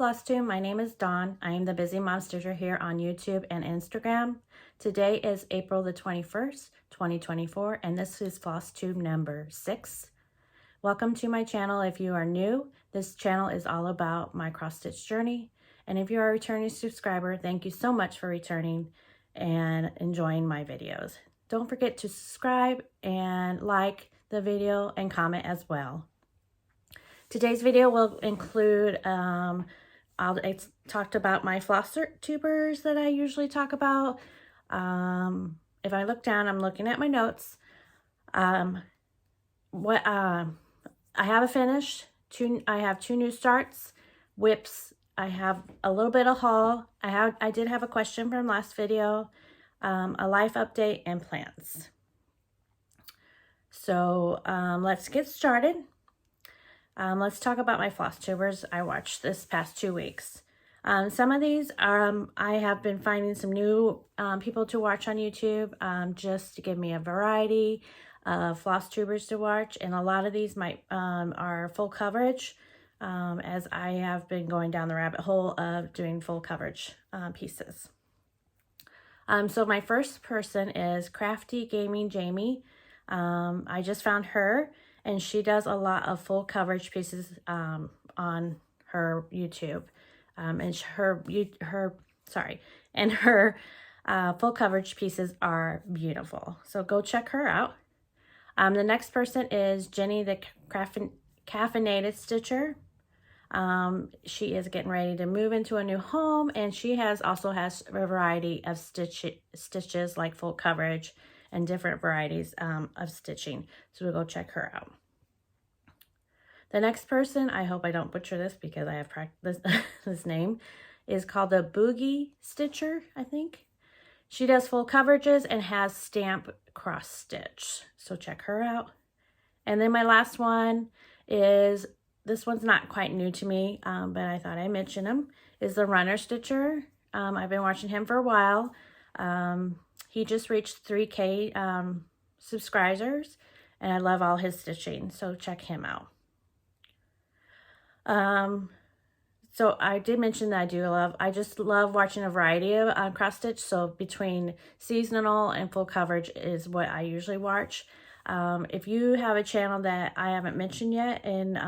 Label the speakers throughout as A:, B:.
A: Floss Tube. My name is Dawn. I am the Busymomstitcher here on YouTube and Instagram. Today is April the 21st, 2024, and this is Floss Tube number 6. Welcome to my channel. If you are new, this channel is all about my cross-stitch journey. And if you are a returning subscriber, thank you so much for returning and enjoying my videos. Don't forget to subscribe and like the video and comment as well. Today's video will include, I talked about my floss tubers that I usually talk about. If I look down, I'm looking at my notes. I have a finish. I have 2 new starts, whips. I have a little bit of haul. I did have a question from last video, a life update, and plants. So let's get started. Let's talk about my floss tubers I watched this past 2 weeks. Some of these I have been finding some new people to watch on YouTube just to give me a variety of floss tubers to watch, and a lot of these are full coverage as I have been going down the rabbit hole of doing full coverage pieces. So my first person is Crafty Gaming Jamie. I just found her, and she does a lot of full coverage pieces on her YouTube. And her full coverage pieces are beautiful. So go check her out. The next person is Jenny the Caffeinated Stitcher. She is getting ready to move into a new home, and she also has a variety of stitches like full coverage and different varieties of stitching. So we'll go check her out. The next person, I hope I don't butcher this because I have practiced this name, is called the Boogie Stitcher, I think. She does full coverages and has stamp cross stitch. So check her out. And then my last one is, this one's not quite new to me, but I thought I'd mention him, is the Runner Stitcher. I've been watching him for a while. He just reached 3K subscribers, and I love all his stitching, so check him out. So I did mention that I just love watching a variety of cross stitch. So between seasonal and full coverage is what I usually watch. If you have a channel that I haven't mentioned yet, and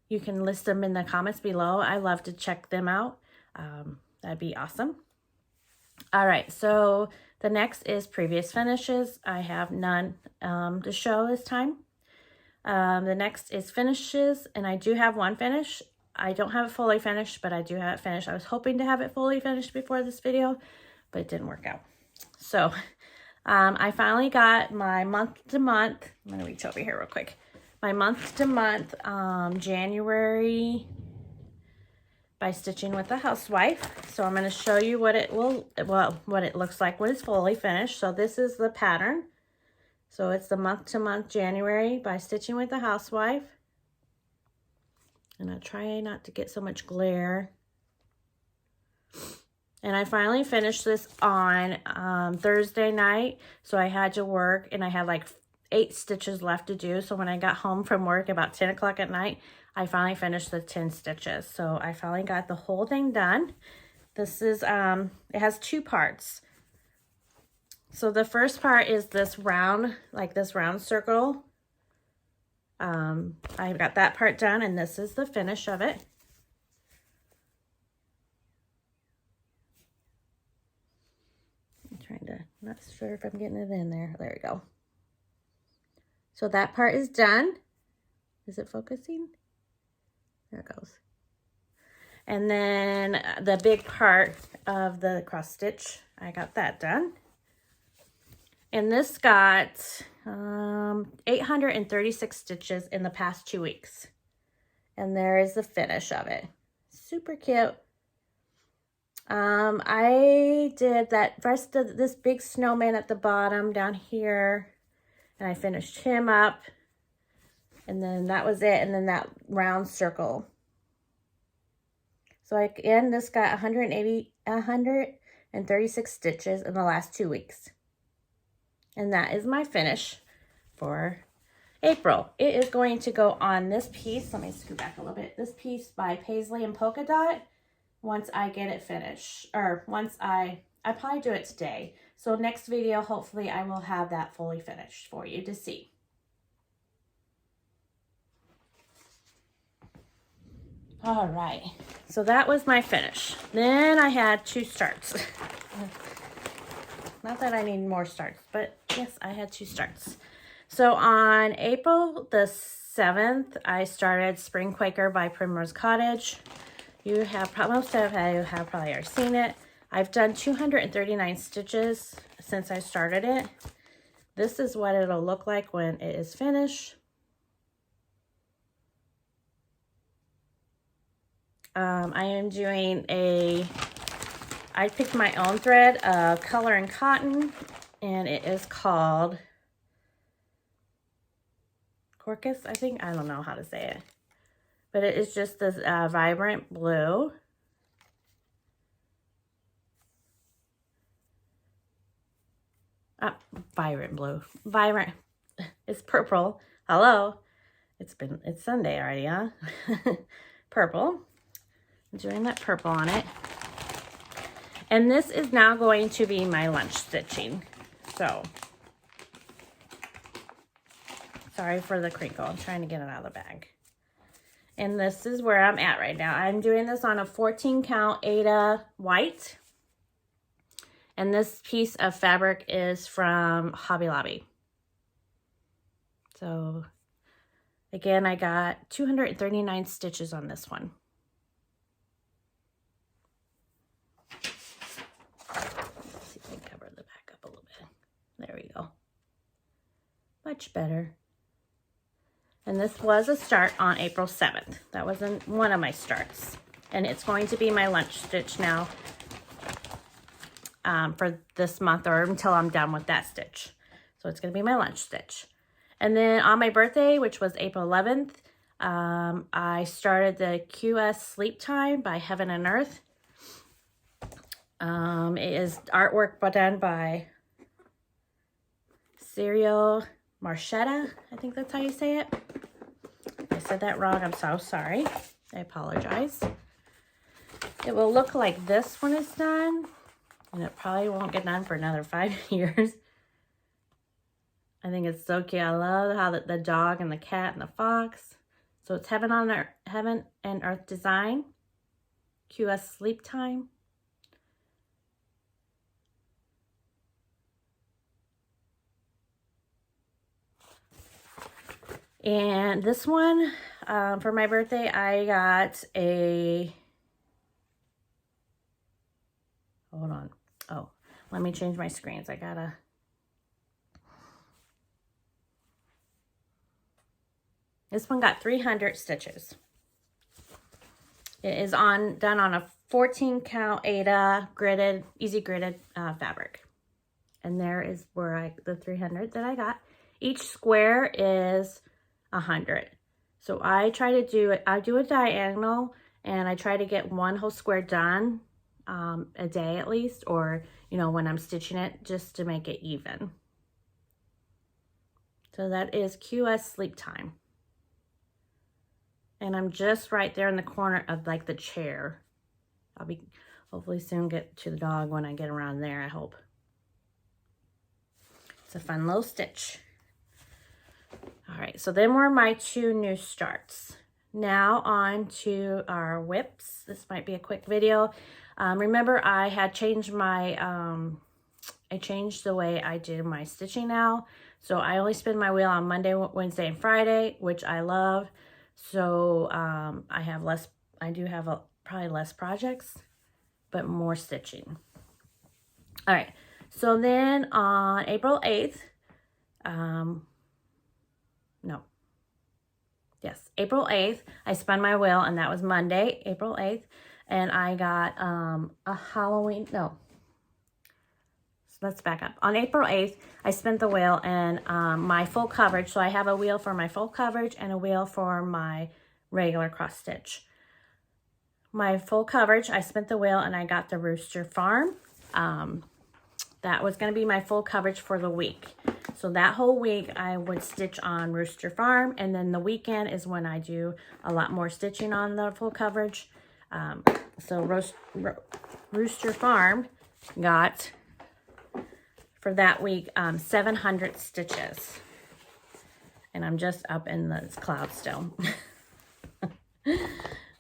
A: you can list them in the comments below, I love to check them out. That'd be awesome. All right, so the next is previous finishes. I have none to show this time. The next is finishes, and I do have one finish. I don't have it fully finished, but I do have it finished. I was hoping to have it fully finished before this video, but it didn't work out. So I finally got my month-to-month. I'm going to reach over here real quick. My month-to-month January by Stitching with a Housewife. So I'm going to show you what it looks like when it's fully finished. So this is the pattern. So it's the month-to-month January by Stitching with a Housewife. And I try not to get so much glare. And I finally finished this on Thursday night. So I had to work, and I had like 8 stitches left to do. So when I got home from work about 10 o'clock at night, I finally finished the 10 stitches. So I finally got the whole thing done. This is, it has 2 parts. So the first part is this round, like this round circle. I got that part done, and this is the finish of it. I'm trying to, not sure if I'm getting it in there. There we go. So that part is done. Is it focusing? There it goes. And then the big part of the cross stitch, I got that done. And this got 836 stitches in the past 2 weeks. And there is the finish of it. Super cute. I did that rest of this big snowman at the bottom down here. And I finished him up. And then that was it. And then that round circle. So again, this got 136 stitches in the last 2 weeks. And that is my finish for April, it is going to go on this piece. Let me scoot back a little bit. This piece by Paisley and Polka Dot. Once I get it finished, or once I probably do it today. So next video, hopefully I will have that fully finished for you to see. All right, so that was my finish. Then I had 2 starts. Not that I need more starts, but yes, I had 2 starts. So on April the 7th, I started Spring Quaker by Primrose Cottage. You have, most of you have probably already seen it. I've done 239 stitches since I started it. This is what it'll look like when it is finished. I am doing I picked my own thread of Color and Cotton, and it is called Corcus, I think. I don't know how to say it. But it is just this vibrant blue. Vibrant blue. Vibrant. It's purple. Hello. It's Sunday already, huh? Purple. I'm doing that purple on it. And this is now going to be my lunch stitching. So, sorry for the crinkle. I'm trying to get it out of the bag. And this is where I'm at right now. I'm doing this on a 14 count Aida white. And this piece of fabric is from Hobby Lobby. So, again, I got 239 stitches on this one. There we go. Much better. And this was a start on April 7th. That wasn't one of my starts. And it's going to be my lunch stitch now for this month, or until I'm done with that stitch. So it's going to be my lunch stitch. And then on my birthday, which was April 11th, I started the QS Sleep Time by Heaven and Earth. It is artwork done by Ciro, Marchetti, I think that's how you say it. If I said that wrong, I'm so sorry. I apologize. It will look like this when it's done, and it probably won't get done for another 5 years. I think it's so cute. I love how the dog and the cat and the fox. So it's Heaven and Earth Design, QS Sleep Time. And this one, for my birthday, I got a, hold on. Oh, let me change my screens. This one got 300 stitches. It is done on a 14 count Aida gridded, easy gridded fabric. And there is where the 300 that I got. Each square is 100. So I do a diagonal, and I try to get one whole square done a day at least, or when I'm stitching it, just to make it even. So that is QS Sleep Time. And I'm just right there in the corner of like the chair. I'll be hopefully soon get to the dog when I get around there, I hope. It's a fun little stitch. All right, so then were my 2 new starts. Now on to our whips. This might be a quick video. Remember, I had changed my, I changed the way I do my stitching now. So I only spin my wheel on Monday, Wednesday, and Friday, which I love. So I do have probably less projects, but more stitching. All right, so then on April 8th, April 8th, I spun my wheel, and that was Monday, April 8th, and I got a Halloween, so let's back up. On April 8th, I spun the wheel and my full coverage, so I have a wheel for my full coverage and a wheel for my regular cross stitch. My full coverage, I spent the wheel and I got the Rooster Farm. That was going to be my full coverage for the week. So that whole week I would stitch on Rooster Farm, and then the weekend is when I do a lot more stitching on the full coverage. So Rooster Farm got, for that week, 700 stitches. And I'm just up in the clouds still.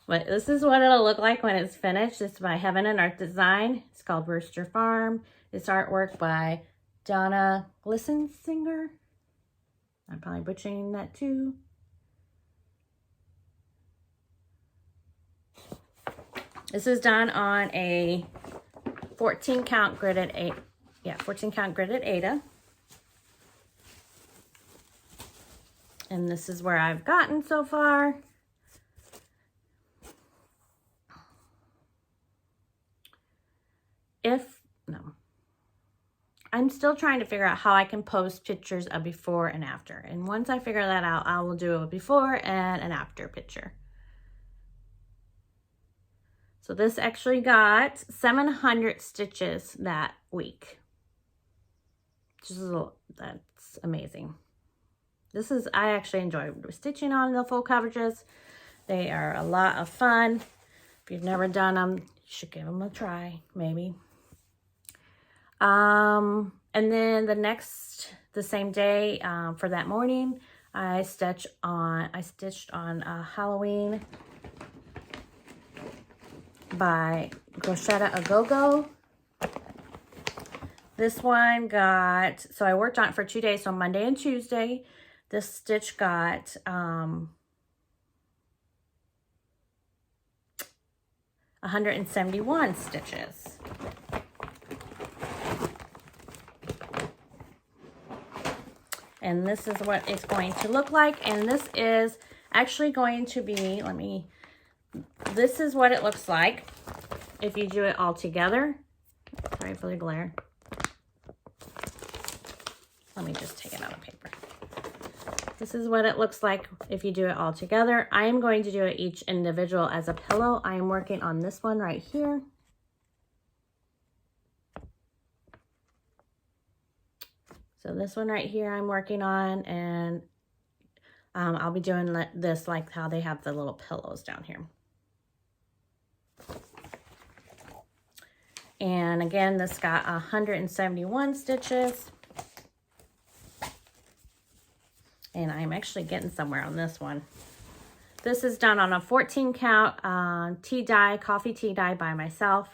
A: But this is what it'll look like when it's finished. It's by Heaven and Art Design. It's called Rooster Farm. It's artwork by Donna Gelsinger. I'm probably butchering that too. This is done on a 14 count gridded 14 count gridded Aida. And this is where I've gotten so far. I'm still trying to figure out how I can post pictures of before and after. And once I figure that out, I will do a before and an after picture. So this actually got 700 stitches that week. That's amazing. I actually enjoy stitching on the full coverages. They are a lot of fun. If you've never done them, you should give them a try, maybe. And then the same day, for that morning, I stitched on Halloween by Crocette a Gogo. This one got, so I worked on it for 2 days, so Monday and Tuesday. This stitch got 171 stitches. And this is what it's going to look like. And this is actually going to be, this is what it looks like if you do it all together. Sorry for the glare. Let me just take it out of paper. This is what it looks like if you do it all together. I am going to do it each individual as a pillow. I am working on this one right here. So this one right here I'm working on, and I'll be doing this like how they have the little pillows down here. And again, this got 171 stitches. And I'm actually getting somewhere on this one. This is done on a 14 count coffee tea dye by myself.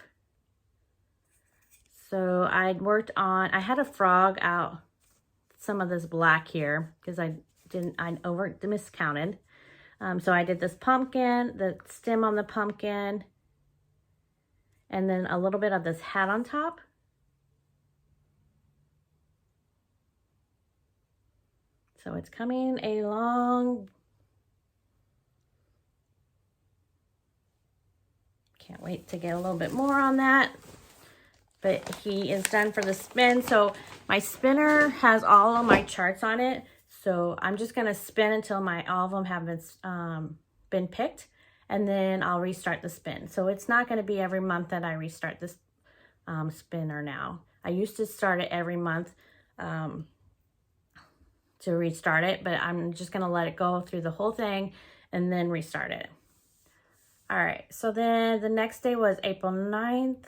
A: So I had a frog out some of this black here because I miscounted. So I did this pumpkin, the stem on the pumpkin, and then a little bit of this hat on top. So it's coming along. Can't wait to get a little bit more on that. But he is done for the spin. So my spinner has all of my charts on it. So I'm just going to spin until all of them have been picked. And then I'll restart the spin. So it's not going to be every month that I restart this spinner now. I used to start it every month to restart it. But I'm just going to let it go through the whole thing and then restart it. All right. So then the next day was April 9th.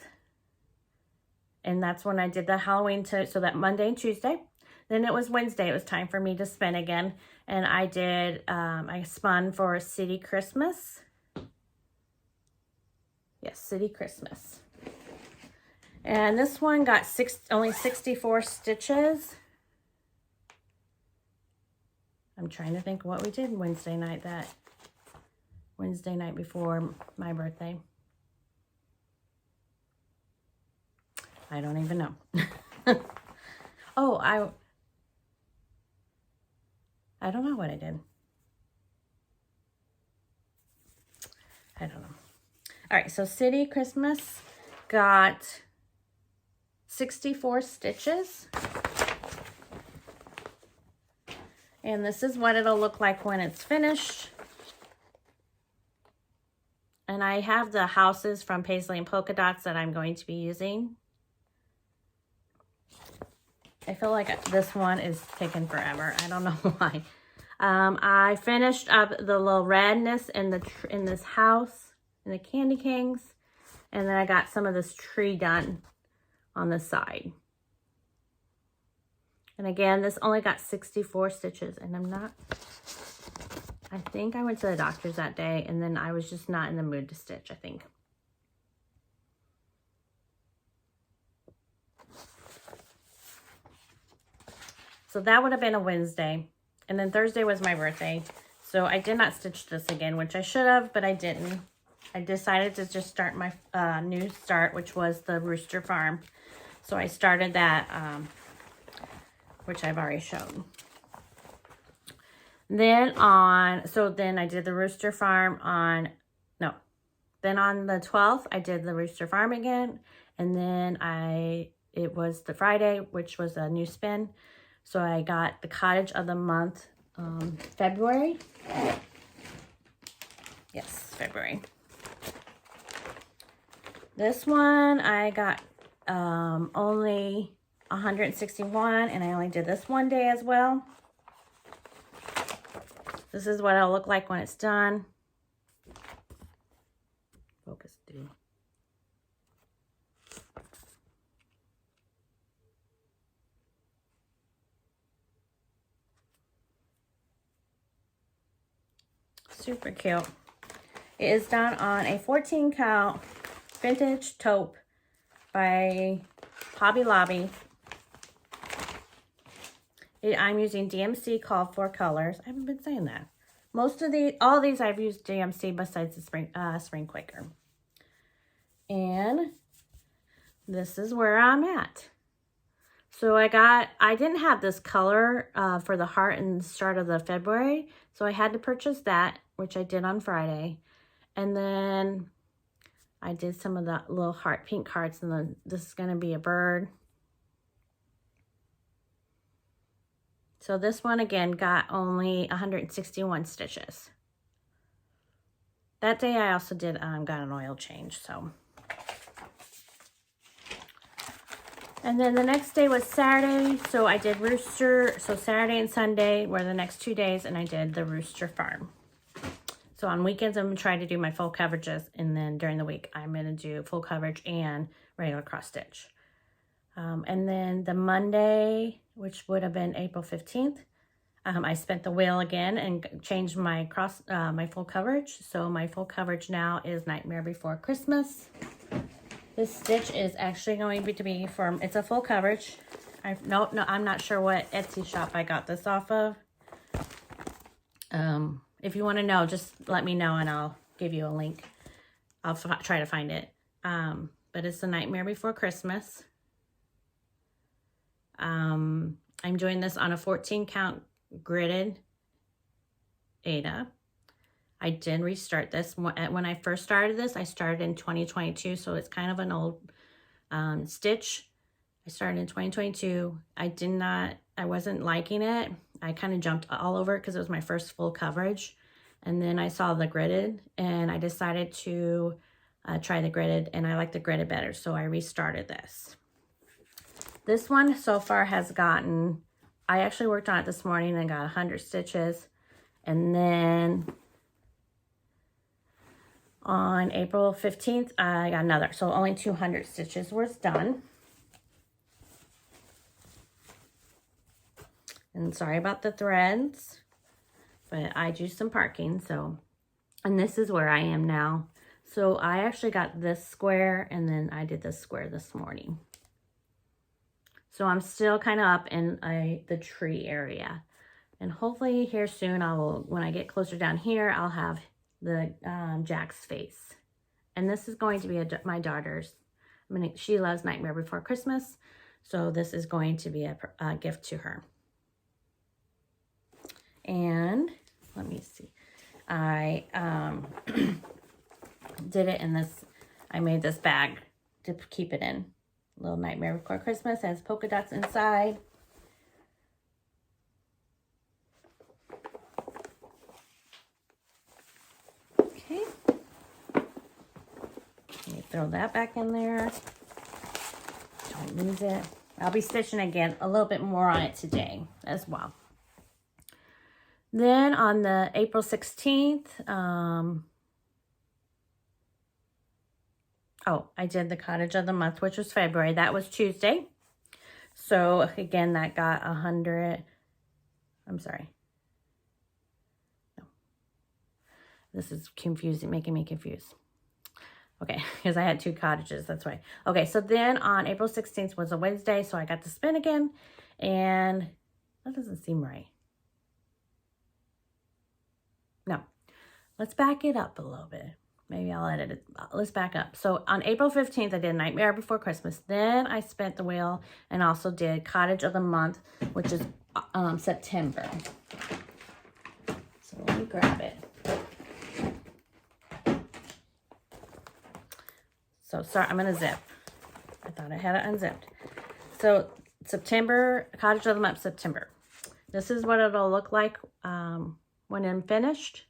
A: And that's when I did the Halloween, so that Monday and Tuesday. Then it was Wednesday. It was time for me to spin again. And I did, I spun for City Christmas. Yes, City Christmas. And this one got only 64 stitches. I'm trying to think what we did Wednesday night before my birthday. I don't even know. Oh, I don't know what I did. I don't know. All right, so City Christmas got 64 stitches. And this is what it'll look like when it's finished. And I have the houses from Paisley and Polka Dots that I'm going to be using. I feel like this one is taking forever. I don't know why. I finished up the little redness in this house, in the candy canes. And then I got some of this tree done on the side. And again, this only got 64 stitches, and I think I went to the doctor's that day, and then I was just not in the mood to stitch, I think. So that would have been a Wednesday. And then Thursday was my birthday. So I did not stitch this again, which I should have, but I didn't. I decided to just start my new start, which was the Rooster Farm. So I started that, which I've already shown. Then I did the Rooster Farm then on the 12th, I did the Rooster Farm again. And then it was the Friday, which was a new spin. So I got the Cottage of the month, February. Yes, February. This one I got only 161, and I only did this one day as well. This is what it'll look like when it's done. Focus, dude. Super cute. It is done on a 14 count vintage taupe by Hobby Lobby. I'm using DMC called 4 colors. I haven't been saying that. All these I've used DMC besides the spring Quaker. And this is where I'm at. So I didn't have this color for the heart in the start of the February. So I had to purchase that, which I did on Friday. And then I did some of the little heart pink hearts, and then this is going to be a bird. So this one again got only 161 stitches. That day I also got an oil change, so. And then the next day was Saturday, so I did Rooster. So Saturday and Sunday were the next 2 days, and I did the Rooster Farm. So on weekends, I'm going to try to do my full coverages, and then during the week, I'm going to do full coverage and regular cross stitch. And then the Monday, which would have been April 15th, I spent the wheel again and changed my my full coverage. So my full coverage now is Nightmare Before Christmas. This stitch is actually going to be it's a full coverage. No, I'm not sure what Etsy shop I got this off of. If you want to know, just let me know and I'll give you a link. I'll try to find it. But it's the Nightmare Before Christmas. I'm doing this on a 14 count gridded Ada. I did restart this. When I first started this, I started in 2022, so it's kind of an old stitch. I started in 2022. I wasn't liking it. I kind of jumped all over it because it was my first full coverage. And then I saw the gridded, and I decided to try the gridded, and I like the gridded better, so I restarted this. This one so far has gotten, I actually worked on it this morning and got 100 stitches. And then on April 15th, I got another. So only 200 stitches was done. And sorry about the threads, but I do some parking. So, and this is where I am now. So I actually got this square, and then I did this square this morning. So I'm still kind of up in the tree area. And hopefully here soon, when I get closer down here, I'll have the Jack's face. And this is going to be my daughter's. She loves Nightmare Before Christmas. So this is going to be a gift to her. And let me see. I did it in this, I made this bag to keep it in. Little Nightmare Before Christmas, has polka dots inside. Okay. Let me throw that back in there. Don't lose it. I'll be stitching again a little bit more on it today as well. Then on the April 16th, oh, I did the Cottage of the Month, which was February. That was Tuesday. So again, that got 100, I'm sorry. No. This is confusing, making me confused. Okay, because I had 2 cottages, that's why. Okay, so then on April 16th was a Wednesday, so I got to spin again, and that doesn't seem right. No, let's back it up a little bit. Maybe I'll edit it. Let's back up. So on April 15th, I did Nightmare Before Christmas. Then I spent the wheel and also did Cottage of the Month, which is September. So let me grab it. So sorry, I'm going to zip. I thought I had it unzipped. So September, Cottage of the Month, September. This is what it'll look like when I'm finished.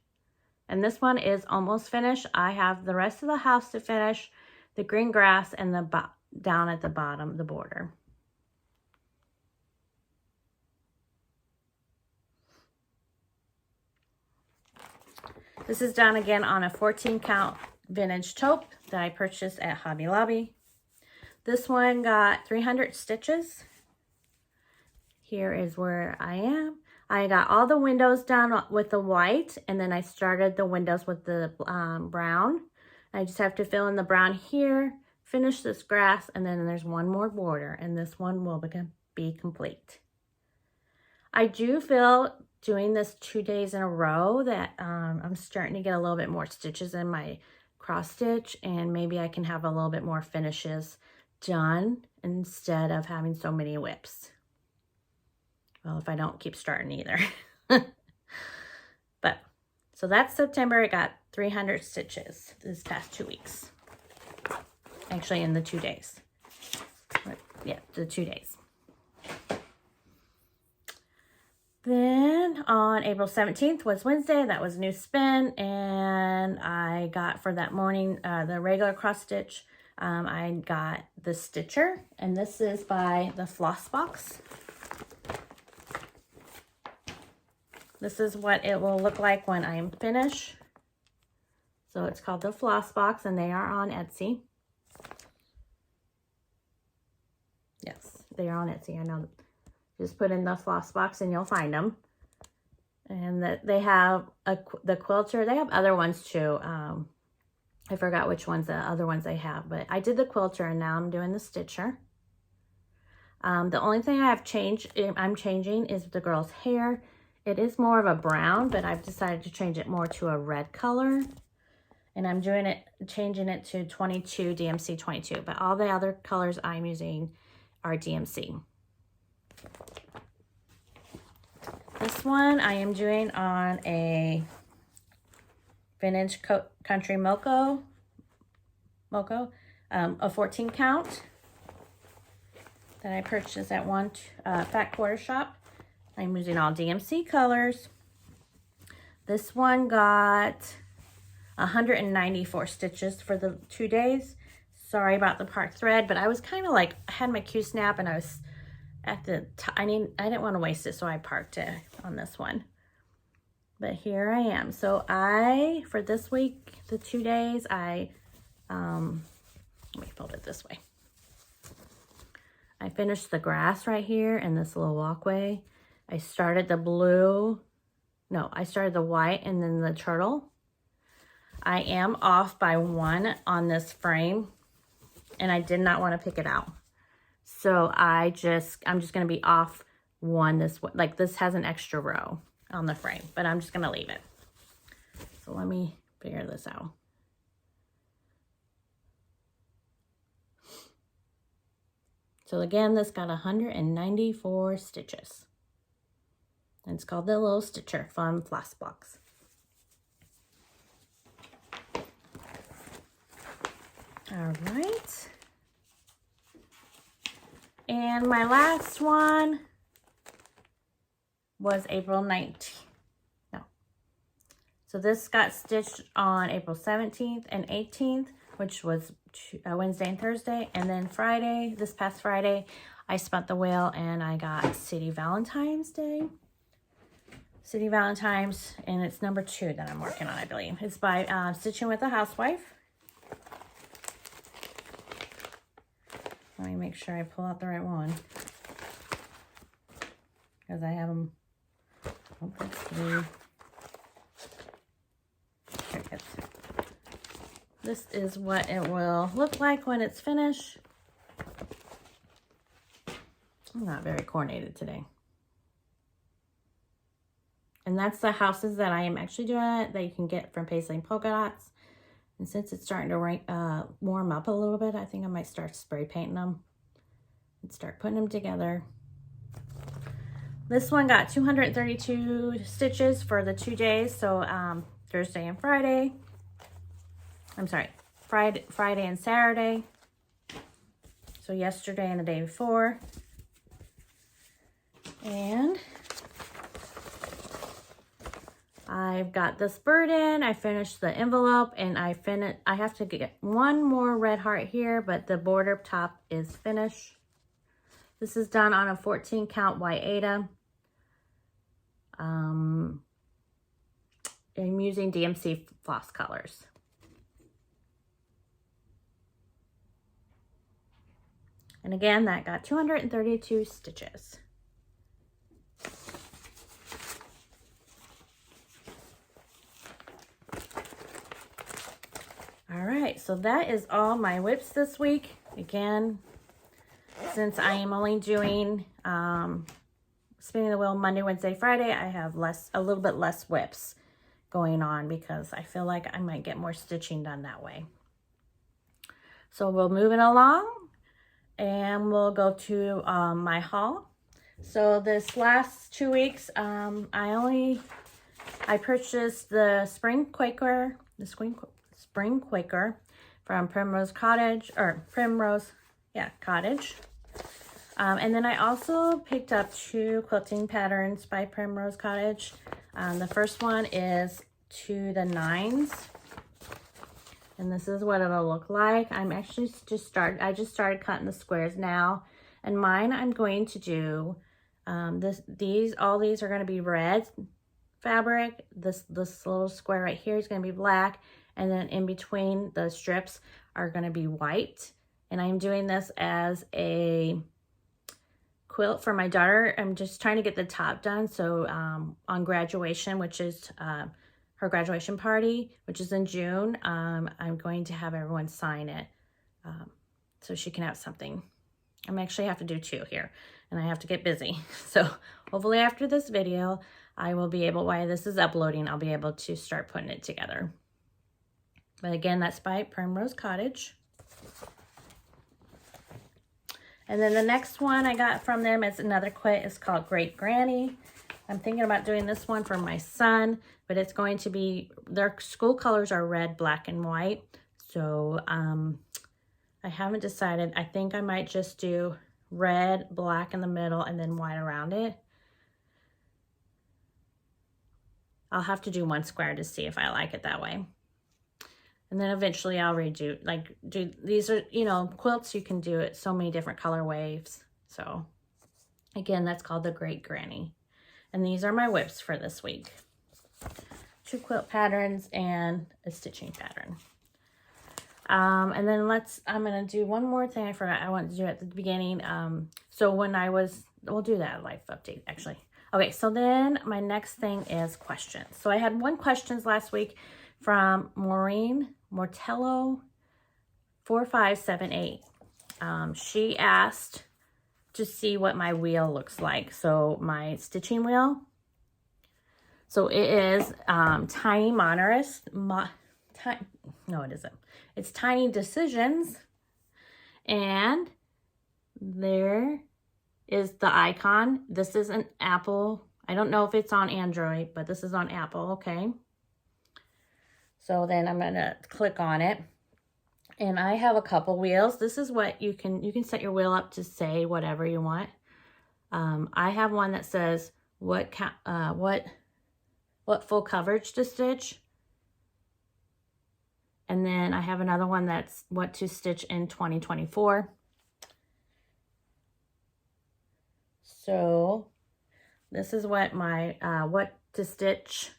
A: And this one is almost finished. I have the rest of the house to finish, the green grass, and the down at the bottom, the border. This is done again on a 14 count vintage taupe that I purchased at Hobby Lobby. This one got 300 stitches. Here is where I am. I got all the windows done with the white, and then I started the windows with the brown. I just have to fill in the brown here, finish this grass, and then there's one more border, and this one will be complete. I do feel doing this 2 days in a row that I'm starting to get a little bit more stitches in my cross stitch, and maybe I can have a little bit more finishes done instead of having so many whips. Well, if I don't keep starting either. But, so that's September. I got 300 stitches this past 2 weeks. Actually, in the 2 days. Yeah, the 2 days. Then on April 17th was Wednesday. That was a new spin. And I got for that morning, the regular cross stitch, I got the Stitcher. And this is by the Floss Box. This is what it will look like when I'm finished. So it's called the Floss Box, and they are on Etsy. Yes, they are on Etsy. I know. Just put in the Floss Box and you'll find them. And they have the quilter. They have other ones too. I forgot which ones the other ones they have, but I did the quilter and now I'm doing the Stitcher. The only thing I'm changing is the girl's hair. It is more of a brown, but I've decided to change it more to a red color. And I'm changing it to 22, DMC 22. But all the other colors I'm using are DMC. This one I am doing on a vintage country moco, a 14 count that I purchased at one Fat Quarter Shop. I'm using all DMC colors. This one got 194 stitches for the 2 days. Sorry about the part thread, but I was kind of like, I had my Q-snap and I was at the, I didn't want to waste it, so I parked it on this one. But here I am. So for this week, the 2 days, let me fold it this way. I finished the grass right here and this little walkway. I started the white and then the turtle. I am off by 1 on this frame and I did not want to pick it out. So I'm just going to be off 1 like this has an extra row on the frame, but I'm just going to leave it. So let me figure this out. So again, this got 194 stitches. And it's called the Little Stitcher from Floss Box. All right. And my last one was April 19th. No. So this got stitched on April 17th and 18th. which was Wednesday and Thursday. And then Friday, this past Friday, I spent the wheel and I got City Valentine's Day. City Valentines, and it's number 2 that I'm working on, I believe. It's by Stitching with a Housewife. Let me make sure I pull out the right one, because I have them. Oh, that's 3. Here it is. This is what it will look like when it's finished. I'm not very coordinated today. And that's the houses that I am actually doing that you can get from Paisley and Polka Dots. And since it's starting to warm up a little bit, I think I might start spray painting them and start putting them together. This one got 232 stitches for the 2 days. So Thursday and Friday. I'm sorry, Friday and Saturday. So yesterday and the day before. And I've got this bird in. I finished the envelope, and I have to get one more red heart here, but the border top is finished. This is done on a 14 count white Aida. I'm using DMC floss colors. And again, that got 232 stitches. All right, so that is all my whips this week. Again, since I am only doing spinning the wheel Monday, Wednesday, Friday, I have a little bit less whips going on because I feel like I might get more stitching done that way. So we'll move it along and we'll go to my haul. So this last 2 weeks, I purchased the Spring Quaker, Spring Quaker from Primrose Cottage, Cottage. And then I also picked up 2 quilting patterns by Primrose Cottage. The first one is to the 9s. And this is what it'll look like. I'm actually I just started cutting the squares now. And mine I'm going to do, all these are going to be red fabric. This little square right here is going to be black. And then in between the strips are going to be white. And I'm doing this as a quilt for my daughter. I'm just trying to get the top done. So on graduation, which is her graduation party, which is in June, I'm going to have everyone sign it so she can have something. I'm actually have to do 2 here, and I have to get busy. So hopefully after this video, I will be able, while this is uploading, I'll be able to start putting it together. But again, that's by Primrose Cottage. And then the next one I got from them is another kit. It's called Great Granny. I'm thinking about doing this one for my son, but it's going to be, their school colors are red, black, and white. So I haven't decided. I think I might just do red, black in the middle, and then white around it. I'll have to do one square to see if I like it that way. And then eventually I'll these are, quilts, you can do it so many different color waves. So again, that's called the Great Granny. And these are my whips for this week. 2 quilt patterns and a stitching pattern. And then I'm going to do one more thing I forgot I wanted to do at the beginning. So when we'll do that life update actually. Okay, so then my next thing is questions. So I had 1 questions last week from Maureen Mortello 4578. She asked to see what my wheel looks like. So my stitching wheel. So it is Tiny Monorist. No, it isn't. It's Tiny Decisions. And there is the icon. This is an Apple. I don't know if it's on Android, but this is on Apple, okay? So then I'm going to click on it. And I have a couple wheels. This is what you can set your wheel up to say whatever you want. I have one that says what full coverage to stitch. And then I have another one that's what to stitch in 2024. So this is what my what to stitch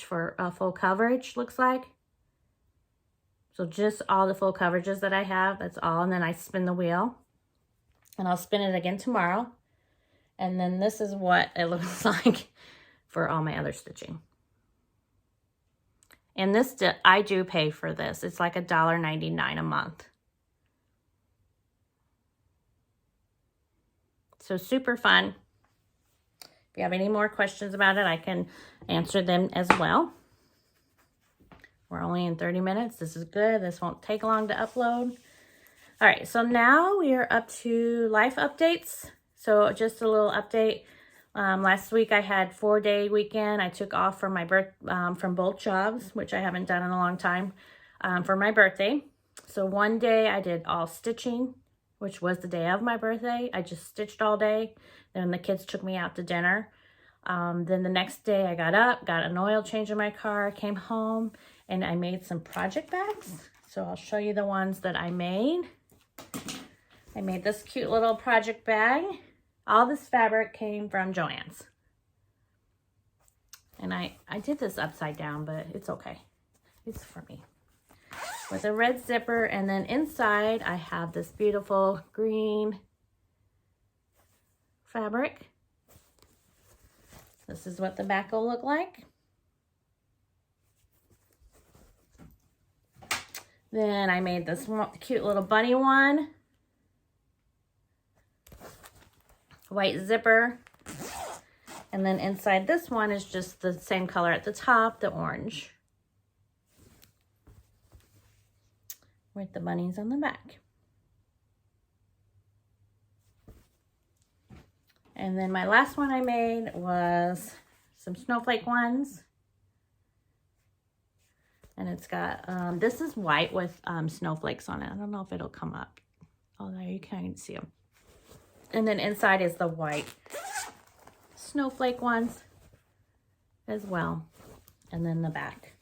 A: for full coverage looks like. So just all the full coverages that I have, that's all. And then I spin the wheel, and I'll spin it again tomorrow. And then this is what it looks like for all my other stitching. And this, I do pay for this. It's like $1.99 a month. So super fun. If you have any more questions about it, I can answer them as well. We're only in 30 minutes. This is good. This won't take long to upload. All right, so now we are up to life updates. So just a little update. Last week I had 4-day weekend. I took off from my from both jobs, which I haven't done in a long time, for my birthday. So one day I did all stitching, which was the day of my birthday. I just stitched all day. Then the kids took me out to dinner. Then the next day I got up, got an oil change in my car, came home, and I made some project bags. So I'll show you the ones that I made. I made this cute little project bag. All this fabric came from Joann's. And I did this upside down, but it's okay. It's for me. With a red zipper, and then inside I have this beautiful green fabric. This is what the back will look like. Then I made this cute little bunny one. White zipper. And then inside this one is just the same color at the top, the orange, with the bunnies on the back. And then my last one I made was some snowflake ones. And it's got, this is white with snowflakes on it. I don't know if it'll come up. Oh, there you can't see them. And then inside is the white snowflake ones as well. And then the back.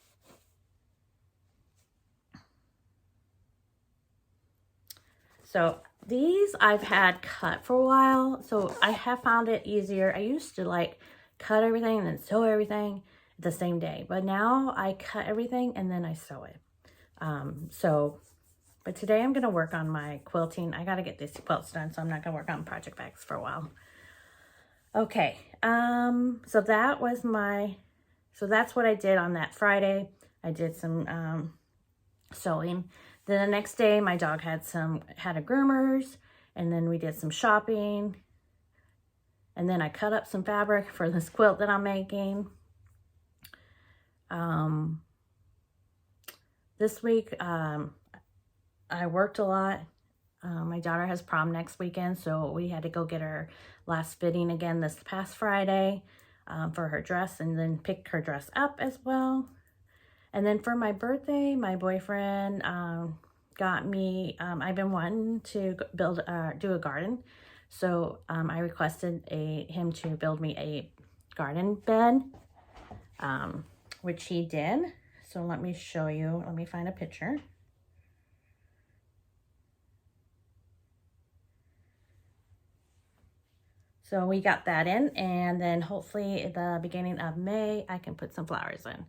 A: So these I've had cut for a while. So I have found it easier. I used to like cut everything and then sew everything the same day. But now I cut everything and then I sew it. But today I'm going to work on my quilting. I got to get these quilts done, so I'm not going to work on project bags for a while. Okay, so that was that's what I did on that Friday. I did some sewing. Then the next day, my dog had a groomers, and then we did some shopping. And then I cut up some fabric for this quilt that I'm making. This week, I worked a lot. My daughter has prom next weekend, so we had to go get her last fitting again this past Friday for her dress, and then pick her dress up as well. And then for my birthday, my boyfriend got me, I've been wanting to do a garden. So I requested him to build me a garden bed, which he did. So let me show you, let me find a picture. So we got that in, and then hopefully at the beginning of May, I can put some flowers in.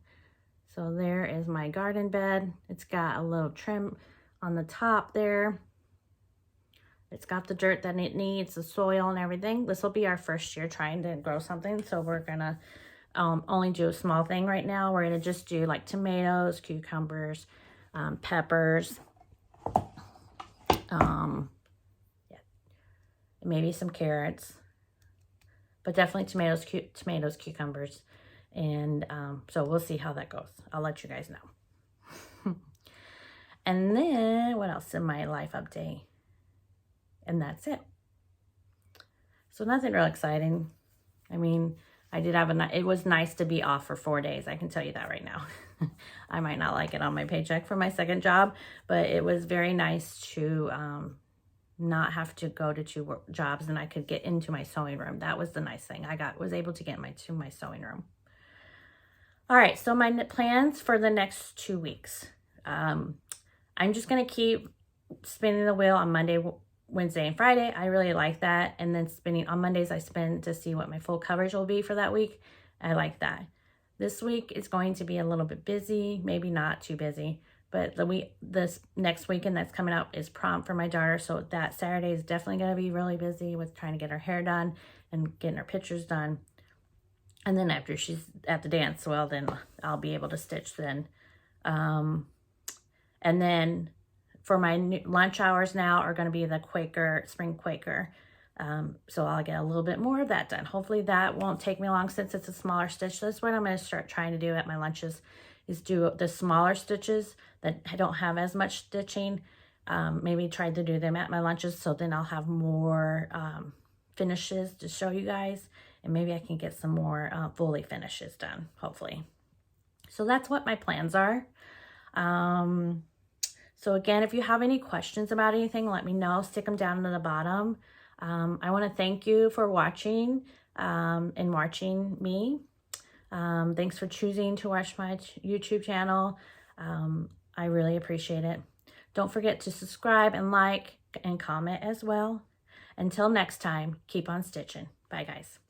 A: So there is my garden bed. It's got a little trim on the top there. It's got the dirt that it needs, the soil and everything. This will be our first year trying to grow something. So we're gonna only do a small thing right now. We're gonna just do like tomatoes, cucumbers, peppers, maybe some carrots. But definitely tomatoes, cucumbers. And so we'll see how that goes. I'll let you guys know. And then what else in my life update? And that's it. So nothing real exciting. I mean, I did have it was nice to be off for 4 days. I can tell you that right now. I might not like it on my paycheck for my second job, but it was very nice to not have to go to 2 jobs, and I could get into my sewing room. That was the nice thing. Was able to get to my sewing room. All right, so my plans for the next 2 weeks. I'm just going to keep spinning the wheel on Monday, Wednesday, and Friday. I really like that. And then spinning on Mondays, I spin to see what my full coverage will be for that week. I like that. This week is going to be a little bit busy, maybe not too busy, but this next weekend that's coming up is prom for my daughter. So that Saturday is definitely going to be really busy with trying to get her hair done and getting her pictures done. And then after she's at the dance, well, then I'll be able to stitch then. And then for my lunch hours now are going to be the Quaker, spring Quaker. So I'll get a little bit more of that done. Hopefully that won't take me long since it's a smaller stitch. That's what I'm going to start trying to do at my lunches, is do the smaller stitches that I don't have as much stitching. Maybe try to do them at my lunches, so then I'll have more finishes to show you guys, and maybe I can get some more fully finishes done, hopefully. So that's what my plans are. So again, if you have any questions about anything, let me know. Stick them down to the bottom. I want to thank you for watching and watching me. Thanks for choosing to watch my YouTube channel. I really appreciate it. Don't forget to subscribe and like and comment as well. Until next time, keep on stitching. Bye, guys.